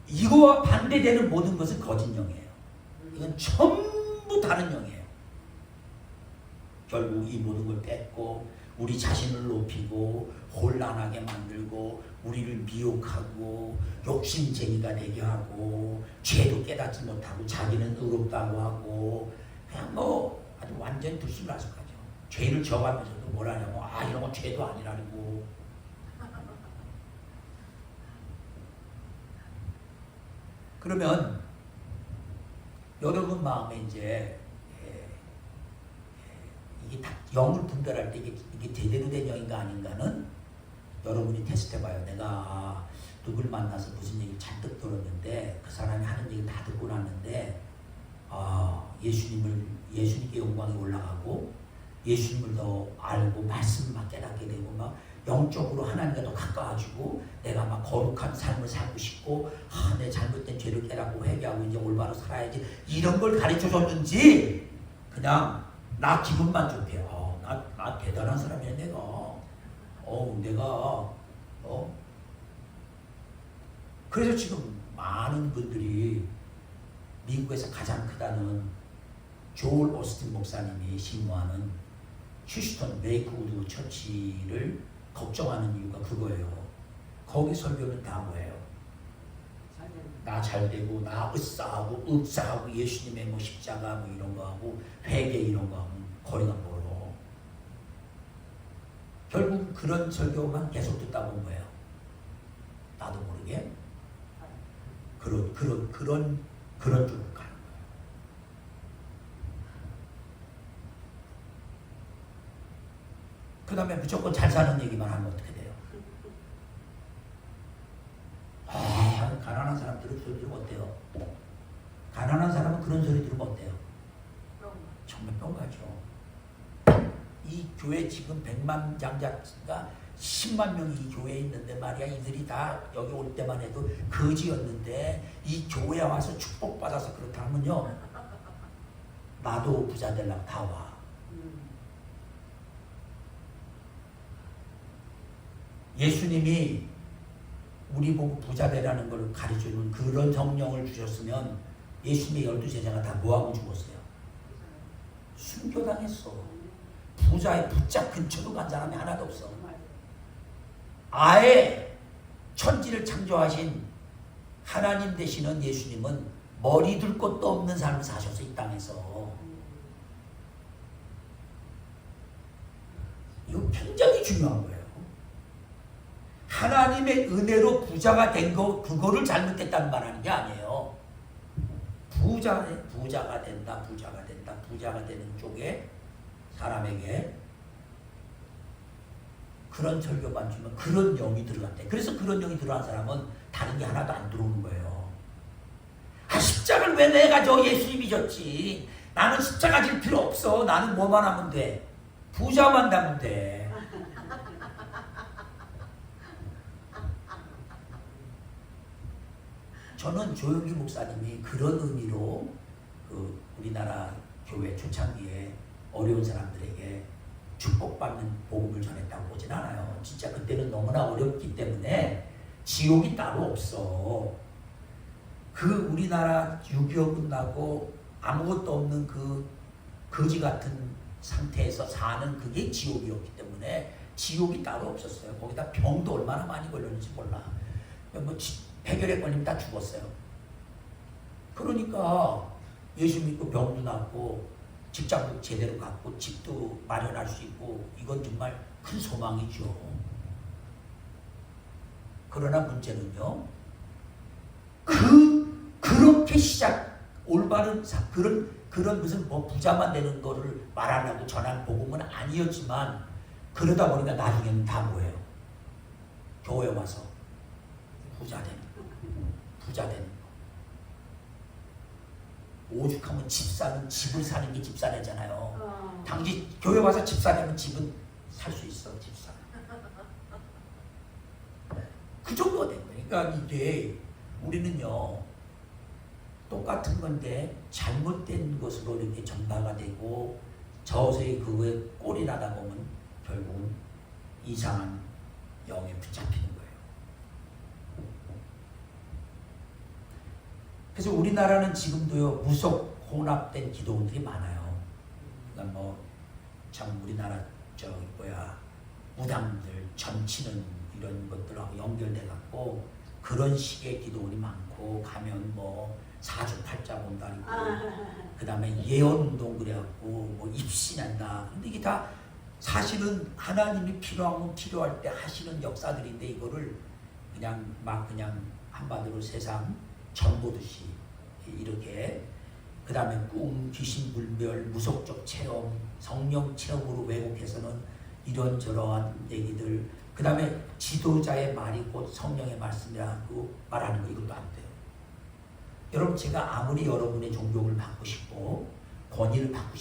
이거와 반대되는 모든 것은 거짓 영이에요. 이건 전부 다른 영이에요. 결국 이 모든 걸 뺏고 우리 자신을 높이고 혼란하게 만들고 우리를 미혹하고 욕심쟁이가 되게 하고 죄도 깨닫지 못하고 자기는 의롭다고 하고 그냥 뭐 아주 완전히 불순하석하죠. 죄를 져가면서도 뭘 하냐고, 이런 건 죄도 아니라고. 그러면 여러분 마음에 이제 이게 다 영을 분별할 때 이게 제대로 된 영인가 아닌가는 여러분이 테스트해봐요. 내가 누굴 만나서 무슨 얘기 잔뜩 들었는데 그 사람이 하는 얘기 다 듣고 났는데 예수님께 영광이 올라가고 예수님을 더 알고 말씀을 막 깨닫게 되고 막 영적으로 하나님과 더 가까워지고 내가 막 거룩한 삶을 살고 싶고 내 잘못된 죄를 깨닫고 회개하고 이제 올바로 살아야지, 이런 걸 가르쳐 줬는지 그냥 나 기분만 좋게 나 대단한 사람이야 내가 그래서 지금 많은 분들이 미국에서 가장 크다는 조엘 오스틴 목사님이 신고하는 휴스턴 레이크우드 처치를 걱정하는 이유가 그거예요. 거기 설교는 다 뭐예요? 나 잘되고 나 으쌰하고 예수님의 뭐 십자가 뭐 이런 거 하고 회개 이런 거 하면 거리가 멀어. 결국 그런 설교만 계속 듣다 본 거예요. 나도 모르게 그런 쪽으로 가는 거예요. 그 다음에 무조건 잘 사는 얘기만 하면 어떻게 돼요? 가난한 사람들은 소리 들으면 어때요? 가난한 사람은 그런 소리 들으면 어때요? 정말 뿅 가죠. 이 교회 지금 100만 장자가 10만 명이 이 교회에 있는데 말이야. 이들이 다 여기 올 때만 해도 거지였는데 이 교회에 와서 축복받아서 그렇다면요, 나도 부자 되려고 다 와. 예수님이 우리 보고 부자 되라는 걸 가르쳐주는 그런 성령을 주셨으면 예수님의 12제자가 다 뭐하고 죽었어요? 순교당했어. 부자의 부자 근처도 간 사람이 하나도 없어. 아예 천지를 창조하신 하나님 되시는 예수님은 머리 둘 곳도 없는 삶을 사셔서 이 땅에서. 이거 굉장히 중요한 거예요. 하나님의 은혜로 부자가 된 거, 그거를 잘못됐다는 말하는 게 아니에요. 부자가 된다, 부자가 되는 쪽에 사람에게 그런 설교만 주면 그런 영이 들어간대. 그래서 그런 영이 들어간 사람은 다른 게 하나도 안 들어오는 거예요. 아, 십자가를 왜 내가 저 예수님이 졌지? 나는 십자가 질 필요 없어. 나는 뭐만 하면 돼? 부자만 되면 돼. 저는 조영기 목사님이 그런 의미로 그 우리나라 교회 초창기에 어려운 사람들에게 축복받는 복음을 전했다고 보진 않아요. 진짜 그때는 너무나 어렵기 때문에 지옥이 따로 없어. 그 우리나라 6.25 끝나고 아무것도 없는 그 거지 같은 상태에서 사는 그게 지옥이었기 때문에 지옥이 따로 없었어요. 거기다 병도 얼마나 많이 걸렸는지 몰라. 뭐 폐결에 걸리면 다 죽었어요. 그러니까 예수 믿고 병도 낫고 직장도 제대로 갖고 집도 마련할 수 있고 이건 정말 큰 소망이죠. 그러나 문제는요, 그렇게 올바른 그런 무슨 뭐 부자만 되는 거를 말하려고 전한 복음은 아니었지만 그러다 보니까 나중에는 다 뭐예요? 교회 와서 부자 되는 거. 오죽하면 집을 사는 게 집사내잖아요. 당시 교회 와서 집 사려면 집은 살 수 있어. 집사. 그 정도가 된 거예요. 그러니까 이게 우리는요, 똑같은 건데 잘못된 것으로 이렇게 전파가 되고 저서히 그거에 꼴이 나다 보면 결국은 이상한 영에 붙잡히는 거예요. 그래서 우리나라는 지금도요, 무속 혼합된 기도원들이 많아요. 그러니까 참 우리나라 무당들 전치는 이런 것들하고 연결돼 갖고 그런 식의 기도원이 많고, 가면 사주팔자 본다고, 그 다음에 예언운동 그래갖고 입신한다. 근데 이게 다 사실은 하나님이 필요하면 필요할 때 하시는 역사들인데 이거를 그냥 한마디로 세상 전보듯이 이렇게, 그 다음에 꿈, 귀신 불멸, 무속적 체험, 성령 체험으로 왜곡해서는 이런저러한 얘기들, 그 다음에 지도자의 말이 곧 성령의 말씀이라고 말하는 거, 이것도 안 돼요. 여러분, 제가 아무리 여러분의 존경을 받고 싶고 권위를 받고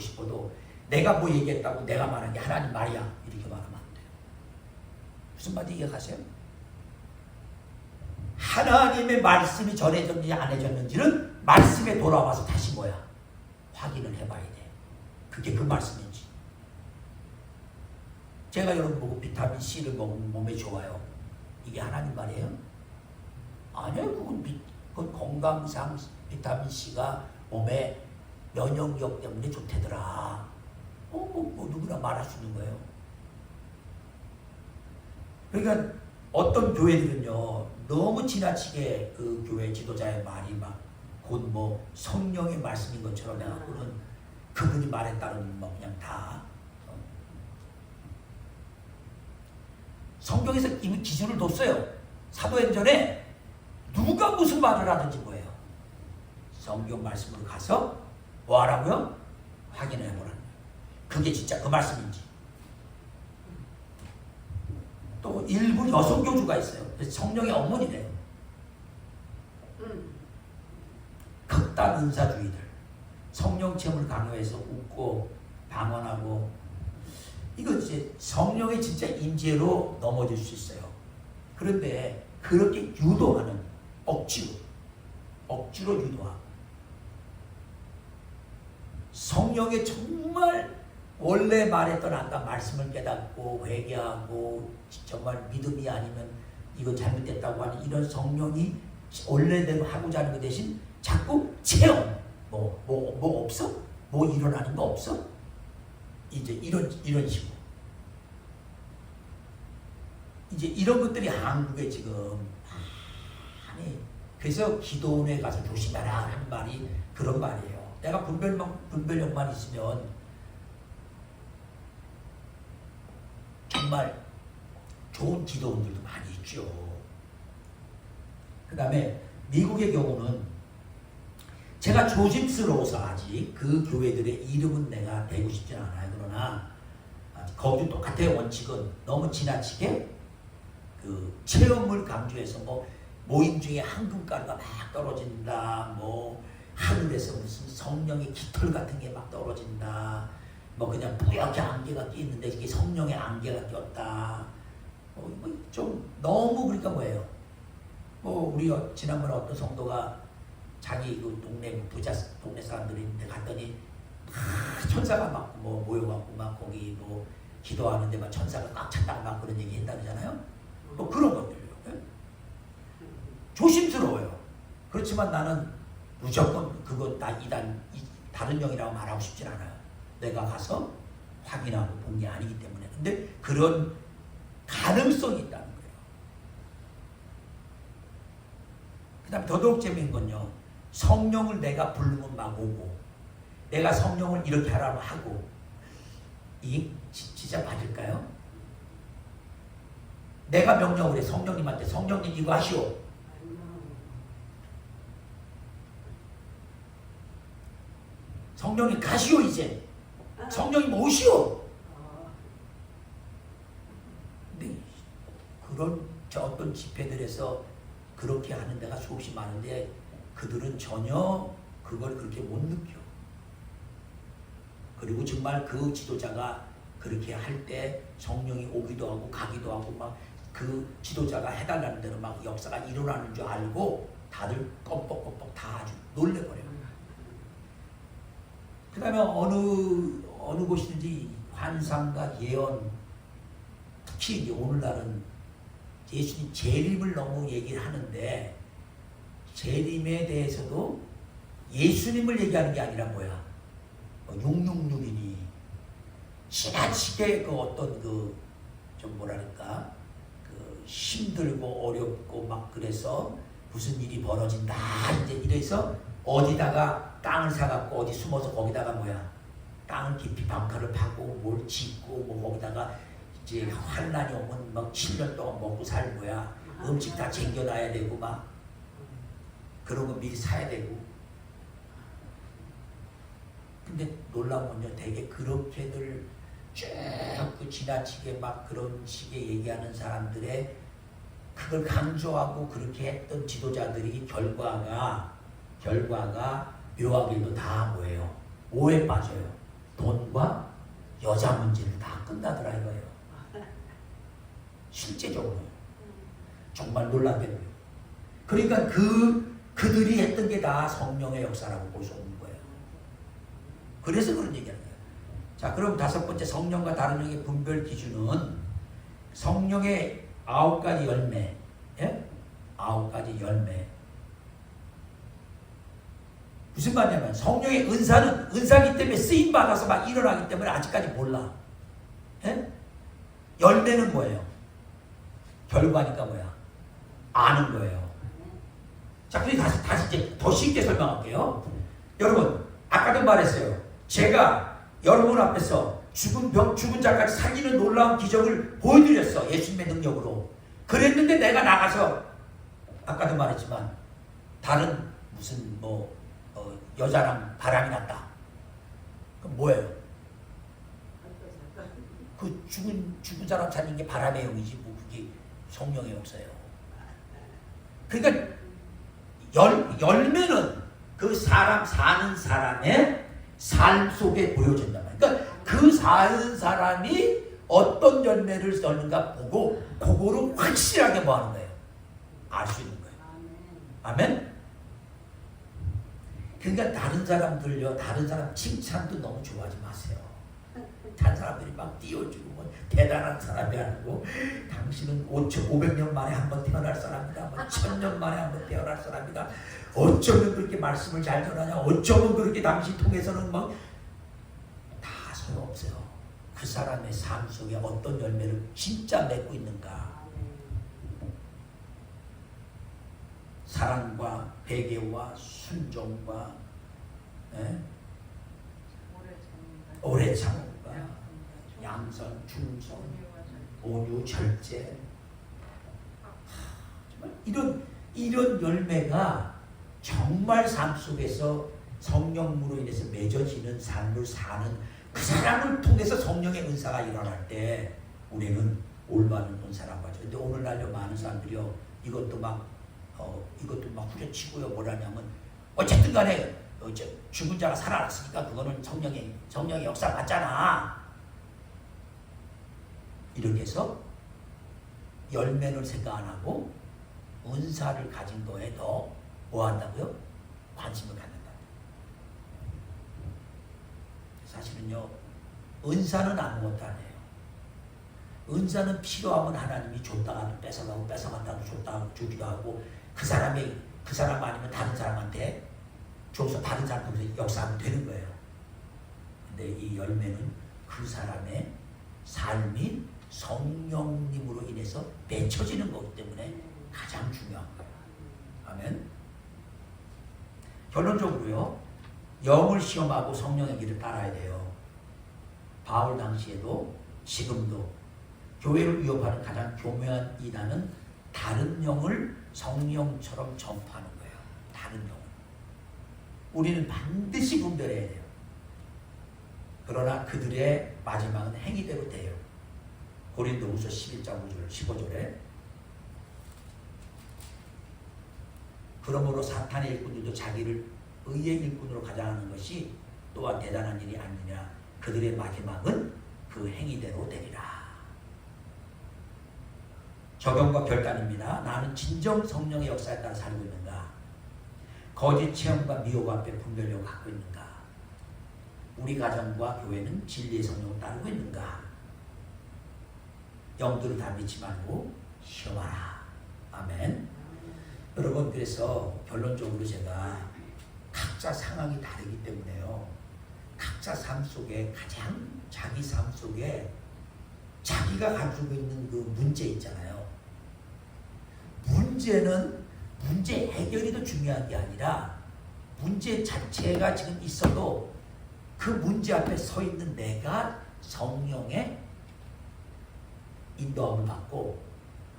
싶어도 내가 뭐 얘기했다고 내가 말한 게 하나님 말이야 이렇게 말하면 안 돼요. 무슨 말인지 이해가세요? 하나님의 말씀이 전해졌는지 안 해졌는지는 말씀에 돌아와서 다시 확인을 해봐야 돼. 그게 그 말씀인지. 제가 여러분 보고 비타민 C를 먹으면 몸에 좋아요. 이게 하나님 말이에요? 아니요. 그건 건강상 비타민 C가 몸에 면역력 때문에 좋대더라. 누구나 말할 수 있는 거예요. 그러니까 어떤 교회들은요, 너무 지나치게 그 교회 지도자의 말이 곧 성령의 말씀인 것처럼 해갖고는 그분이 말했다는 그냥 다. 성경에서 이미 기준을 뒀어요. 사도행전에 누가 무슨 말을 하든지 뭐예요? 성경 말씀으로 가서 뭐 하라고요? 확인해 보라는 거예요. 그게 진짜 그 말씀인지. 또 일부 여성 교주가 있어요. 그래서 성령의 어머니래요. 극단 은사주의들. 성령 체험을 강요해서 웃고 방언하고 이거 이제 성령의 진짜 임재로 넘어질 수 있어요. 그런데 그렇게 유도하는 억지로 유도하고 성령의 정말 원래 말했던 아까 말씀을 깨닫고 회개하고 정말 믿음이 아니면 이거 잘못됐다고 하는 이런 성령이 원래대로 하고자 하는 것 대신 자꾸 체험 뭐 없어? 뭐 일어나는 거 없어? 이제 이런 식으로 이제 이런 것들이 한국에 지금 아니 그래서 기도원에 가서 조심해라 하는 말이 그런 말이에요. 내가 분별력만 있으면 정말 좋은 기도원들도 많이 있죠. 그 다음에 미국의 경우는 제가 조심스러워서 아직 그 교회들의 이름은 내가 대고 싶진 않아요. 그러나 거기도 똑같아요. 원칙은 너무 지나치게 그 체험을 강조해서 뭐 모임 중에 황금가루가 막 떨어진다, 뭐 하늘에서 무슨 성령의 깃털 같은 게 막 떨어진다, 뭐 그냥 뿌옇게 안개가 끼는데 이게 성령의 안개가 꼈다, 좀 너무 그러니까 뭐예요? 뭐 우리 지난번에 어떤 성도가 자기 그 동네 부자 동네 사람들이 있는데 갔더니 천사가 막 뭐 모여갖고 막 거기 뭐 기도하는데 막 천사가 꽉 찼다고 막 그런 얘기 했다 그러잖아요. 뭐 그런 것들요. 조심스러워요. 그렇지만 나는 무조건 그거 다른 영이라고 말하고 싶진 않아요. 내가 가서 확인하고 본 게 아니기 때문에. 근데 그런 가능성이 있다는 거예요. 그 다음에 더더욱 재미있는 건요. 성령을 내가 부르면 막 오고 내가 성령을 이렇게 하라고 하고 이게 진짜 맞을까요? 내가 명령을 해 성령님한테 성령님 이거 하시오. 성령님 가시오 이제. 성령님 오시오. 근데 그런 어떤 집회들에서 그렇게 하는 데가 수없이 많은데 그들은 전혀 그걸 그렇게 못 느껴. 그리고 정말 그 지도자가 그렇게 할 때 성령이 오기도 하고 가기도 하고 막 그 지도자가 해달라는 대로 막 역사가 일어나는 줄 알고 다들 껌뻑껌뻑 다 아주 놀래버려요. 그 다음에 어느 곳이든지 환상과 예언, 특히 이제 오늘날은 예수님 재림을 너무 얘기를 하는데 재림에 대해서도 예수님을 얘기하는 게 아니라 뭐야? 666이니 지나치게 그 어떤 좀 뭐랄까 그 힘들고 어렵고 막 그래서 무슨 일이 벌어진다 이제 이래서 어디다가 땅을 사갖고 어디 숨어서 거기다가 뭐야 땅을 깊이 방카를 파고 뭘 짓고 뭐 거기다가 이제 환난이 오면 막 7년 동안 먹고 살 뭐야 음식 다 챙겨놔야 되고 막 그런 거 미리 사야 되고. 근데 놀라운 건요, 되게 그렇게들 쭉 지나치게 막 그런 식의 얘기하는 사람들의 그걸 강조하고 그렇게 했던 지도자들이 결과가 묘하게도 다 뭐예요? 뭐에 빠져요? 돈과 여자 문제를 다 끝나더라 이거예요. 실제적으로 정말 놀랍게도요. 그러니까 그들이 했던 게 다 성령의 역사라고 볼 수 없는 거예요. 그래서 그런 얘기하는 거예요. 자, 그럼 다섯 번째 성령과 다른 영의 분별 기준은 성령의 9가지 열매, 예? 9가지 열매. 무슨 말이냐면 성령의 은사는 은사기 때문에 쓰임 받아서 막 일어나기 때문에 아직까지 몰라. 예? 열매는 뭐예요? 결과니까 뭐야? 아는 거예요. 자, 그럼 다시 이제 더 쉽게 설명할게요. 여러분, 아까도 말했어요. 제가 여러분 앞에서 죽은 자까지 살리는 놀라운 기적을 보여드렸어. 예수님의 능력으로. 그랬는데 내가 나가서 아까도 말했지만 다른 무슨 여자랑 바람이 났다. 그럼 뭐예요? 그 죽은 사람 살린 게 바람의 영이지 뭐 그게 성령의 역사예요. 그러니까 열매는 그 사람 사는 사람의 삶 속에 보여진단 말이에요. 그러니까 그 사는 사람이 어떤 열매를 맺는가 보고 그거를 확실하게 뭐 하는 거예요? 알 수 있는 거예요. 아멘? 그러니까 다른 사람들요, 다른 사람 칭찬도 너무 좋아하지 마세요. 다른 사람들이 막 띄워주고 뭐 대단한 사람이라고, 당신은 500년 만에 한 번 태어날 사람이다, 뭐 1000년 만에 한 번 태어날 사람이다, 어쩌면 그렇게 말씀을 잘 전하냐, 어쩌면 그렇게 당신 통해서는 막 다 소용없어요. 그 사람의 삶 속에 어떤 열매를 진짜 맺고 있는가. 사랑과 배개와 순종과 오래 참음과 양선, 충성, 온유, 절제. 정말 이런 열매가 정말 삶 속에서 성령으로 인해서 맺어지는 삶을 사는 그 사람을 통해서 성령의 은사가 일어날 때 우리는 올바른 은사라고 하죠. 근데 오늘날요 많은 사람들이요 이것도 막 후려치고요. 뭐라냐면 어쨌든 간에 죽은 자가 살아났으니까 그거는 성령의 역사 맞잖아. 이렇게 해서 열매를 생각 안 하고 은사를 가진 거에 더 뭐 한다고요? 관심을 갖는다. 사실은요 은사는 아무것도 아니에요. 은사는 필요하면 하나님이 줬다가도 뺏어가고 뺏어간다고 줬다가 주기도 하고 그 사람 아니면 다른 사람한테 줘서 다른 사람한테 역사하면 되는 거예요. 근데 이 열매는 그 사람의 삶이 성령님으로 인해서 맺혀지는 거기 때문에 가장 중요한 거예요. 아멘. 결론적으로요 영을 시험하고 성령의 길을 따라야 돼요. 바울 당시에도 지금도 교회를 위협하는 가장 교묘한 이단은 다른 영을 성령처럼 전파하는 거예요. 다른 영을. 우리는 반드시 분별해야 돼요. 그러나 그들의 마지막은 행위대로 돼요. 고린도후서 11장 5절 15절에 그러므로 사탄의 일꾼들도 자기를 의의 일꾼으로 가장하는 것이 또한 대단한 일이 아니냐. 그들의 마지막은 그 행위대로 되리라. 적용과 결단입니다. 나는 진정 성령의 역사에 따라 살고 있는가? 거짓 체험과 미혹 앞에 분별력을 갖고 있는가? 우리 가정과 교회는 진리의 성령을 따르고 있는가? 영들을 다 믿지 말고 시험하라. 아멘. 여러분, 그래서 결론적으로 제가 각자 상황이 다르기 때문에요. 각자 삶 속에 가장 자기 삶 속에 자기가 가지고 있는 그 문제 있잖아요. 문제 해결이 더 중요한 게 아니라 문제 자체가 지금 있어도 그 문제 앞에 서 있는 내가 성령의 인도함을 받고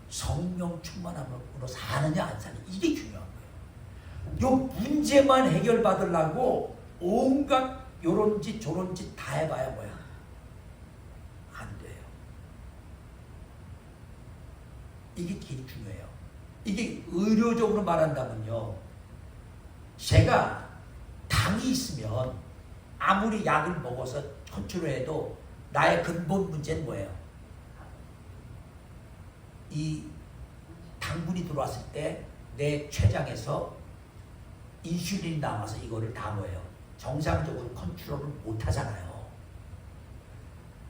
성령 충만함으로 사느냐 안 사느냐 이게 중요한 거예요. 요 문제만 해결받으려고 온갖 요런 짓 저런 짓 다 해봐야 뭐야? 안 돼요. 이게 되게 중요해요. 이게 의료적으로 말한다면요. 제가 당이 있으면 아무리 약을 먹어서 컨트롤해도 나의 근본 문제는 뭐예요? 이 당분이 들어왔을 때 내 췌장에서 인슐린이 나와서 이거를 다 뭐예요? 정상적으로 컨트롤을 못 하잖아요.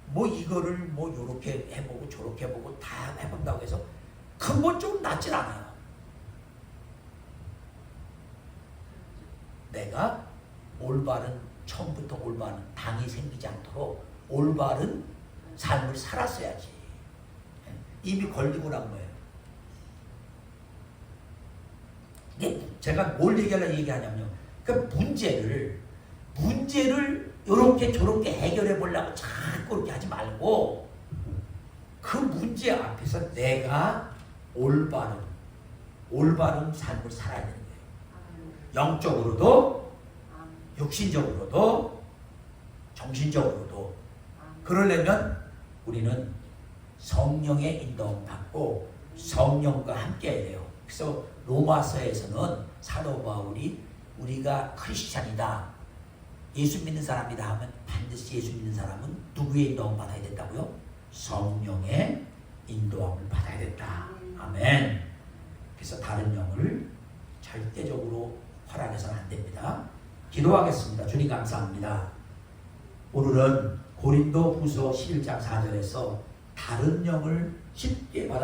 뭐 이거를 뭐 요렇게 해보고 저렇게 해보고 다 해본다고 해서 근본적으로 낫진 않아요. 내가 올바른 처음부터 올바른 당이 생기지 않도록 올바른 삶을 살았어야지. 이미 걸리고 난 거예요. 제가 뭘 얘기하냐면요. 그 문제를 이렇게 저렇게 해결해 보려고 자꾸 그렇게 하지 말고 그 문제 앞에서 내가 올바른 삶을 살아야 되는 거예요. 영적으로도 육신적으로도 정신적으로도. 그러려면 우리는 성령의 인도를 받고 성령과 함께 해야 돼요. 그래서 로마서에서는 사도 바울이 우리가 크리스찬이다. 예수 믿는 사람이다 하면 반드시 예수 믿는 사람은 누구의 인도함을 받아야 된다고요? 성령의 인도함을 받아야 된다. 아멘. 그래서 다른 영을 절대적으로 허락해서는 안 됩니다. 기도하겠습니다. 주님 감사합니다. 오늘은 고린도 후서 11장 4절에서 다른 영을 쉽게 받아